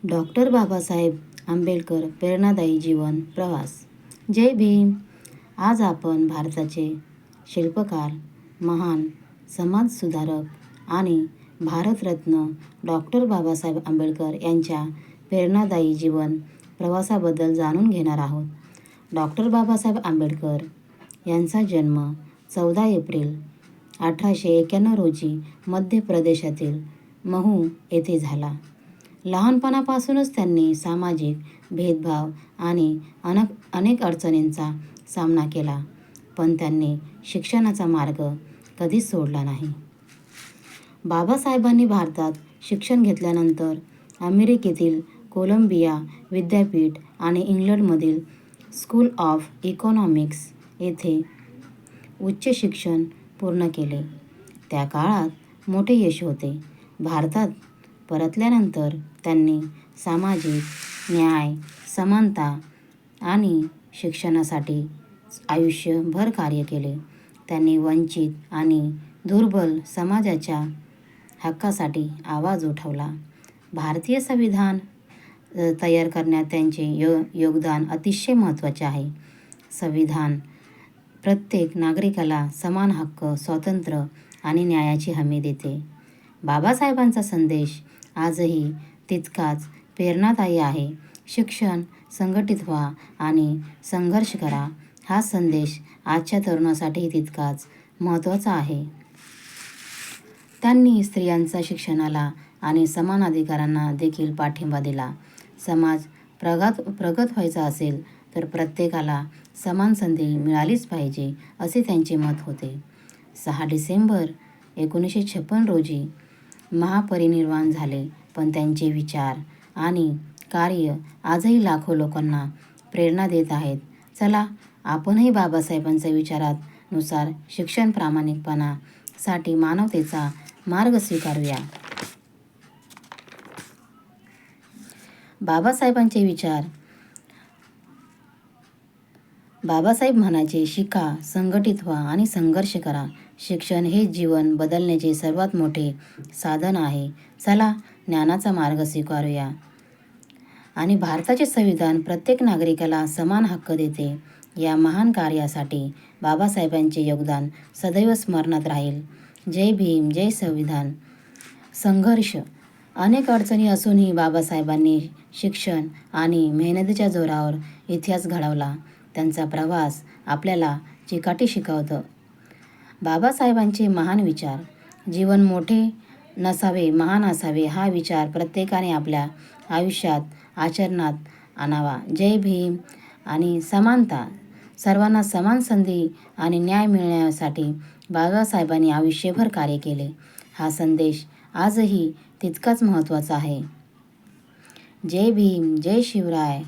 Doctor Babasaheb Ambedkar प्रेरणादायी जीवन प्रवास. जय भीम. आज आपण भारताचे शिल्पकार, महान समाजसुधारक आणि भारतरत्न डॉक्टर बाबासाहेब आंबेडकर यांच्या प्रेरणादायी जीवन प्रवासाबद्दल जाणून घेणार आहोत. डॉक्टर बाबासाहेब आंबेडकर यांचा जन्म 14 एप्रिल 1891 रोजी मध्य प्रदेशातील महू येथे झाला. लहानपणापासूनच त्यांनी सामाजिक भेदभाव आणि अनेक अडचणींचा सामना केला, पण त्यांनी शिक्षणाचा मार्ग कधीच सोडला नाही. बाबासाहेबांनी भारतात शिक्षण घेतल्यानंतर अमेरिकेतील कोलंबिया विद्यापीठ आणि इंग्लंडमधील स्कूल ऑफ इकॉनॉमिक्स येथे उच्च शिक्षण पूर्ण केले. त्या काळात मोठे यश होते. भारतात परतल्यानंतर त्यांनी सामाजिक न्याय, समानता आणि शिक्षणासाठी आयुष्यभर कार्य केले. त्यांनी वंचित आणि दुर्बल समाजाच्या हक्कासाठी आवाज उठवला. भारतीय संविधान तयार करण्यात त्यांचे योगदान अतिशय महत्त्वाचे आहे. संविधान प्रत्येक नागरिकाला समान हक्क, स्वातंत्र्य आणि न्यायाची हमी देते. बाबासाहेबांचा संदेश आजही तितकाच प्रेरणादायी आहे. शिक्षण, संघटित व्हा आणि संघर्ष करा. हा संदेश आजच्या तरुणासाठी तितकाच महत्त्वाचा आहे. त्यांनी स्त्रियांच्या शिक्षणाला आणि समान अधिकारांना देखील पाठिंबा दिला. समाज प्रगत व्हायचा असेल तर प्रत्येकाला समान संधी मिळालीच पाहिजे, असे त्यांचे मत होते. 6 डिसेंबर 1956 रोजी महापरिनिर्वाण झाले, पण त्यांचे विचार आणि कार्य आजही लाखो लोकांना प्रेरणा देत आहेत. चला, आपणही बाबासाहेबांच्या विचारानुसार शिक्षण, प्रामाणिकपणासाठी मानवतेचा मार्ग स्वीकारूया. बाबासाहेबांचे विचार. बाबासाहेब म्हणायचे, शिका, संघटित व्हा आणि संघर्ष करा. शिक्षण हे जीवन बदलण्याचे सर्वात मोठे साधन आहे. चला, ज्ञानाचा मार्ग स्वीकारूया. आणि भारताचे संविधान प्रत्येक नागरिकाला समान हक्क देते. या महान कार्यासाठी बाबासाहेबांचे योगदान सदैव स्मरणात राहील. जय भीम, जय संविधान. संघर्ष. अनेक अडचणी असूनही बाबासाहेबांनी शिक्षण आणि मेहनतीच्या जोरावर इतिहास घडवला. त्यांचा प्रवास आपल्याला चिकाटी शिकवतो. बाबासाहेबांचे महान विचार. जीवन मोठे नसावे, महान असावे. हा विचार प्रत्येकाने आपल्या आयुष्यात आचरणात आणावा. जय भीम. आणि समानता. सर्वांना समान संधी आणि न्याय मिळण्यासाठी बाबासाहेबांनी आयुष्यभर कार्य केले. हा संदेश आजही तितकाच महत्त्वाचा आहे. जय भीम, जय शिवराय.